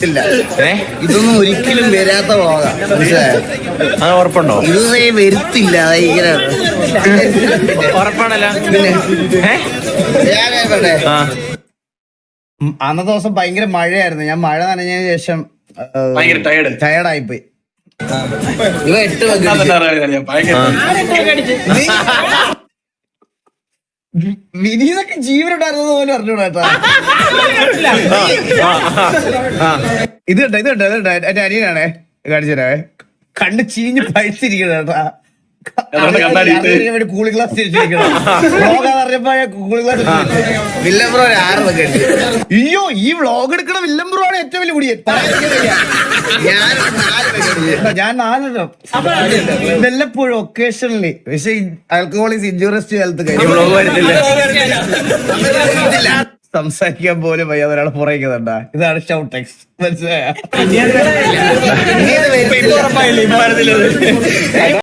ഇല്ല ഇതൊന്നും ഒരിക്കലും വരാത്ത പോകാം അത് ഉറപ്പുണ്ടോ? ഇതുവരെ വരുത്തില്ല. ഇങ്ങനെ ഉറപ്പാണല്ലോ. അന്നത്തെ ദിവസം ഭയങ്കര മഴയായിരുന്നു. ഞാൻ മഴ നനഞ്ഞതിന് ശേഷം ടയർഡായിപ്പോയി. ഇവ 8 വിനീതൊക്കെ ജീവനുണ്ടായിരുന്നത് പോലും അറിഞ്ഞൂടാ. ഇത് കേട്ടോ എന്റെ അനിയനാണേ, കാണിച്ചു തരാവേ. കണ്ണ് ചീഞ്ഞ് പഴിച്ചിരിക്കണ കേട്ടാ. കൂളിംഗ് ഗ്ലാസ് വില്ലംബ്രോ 6 അടിച്ചു. അയ്യോ, ഈ വ്ളോഗ് എടുക്കണ വില്ലംബ്രോ ആണ് ഏറ്റവും വലിയ കുടിയൻ. ഞാൻ 4 വല്ലപ്പോഴും ഒക്കേഷണലി. പക്ഷെ alcohol is injurious to health. സംസാരിക്കാൻ പോലും വയ്യ ഒരാളെ പുറകിക്കുന്നുണ്ട. ഇതാണ് ഷൗട്ട് ടെക്സ്റ്റ്. മനസ്സിലായ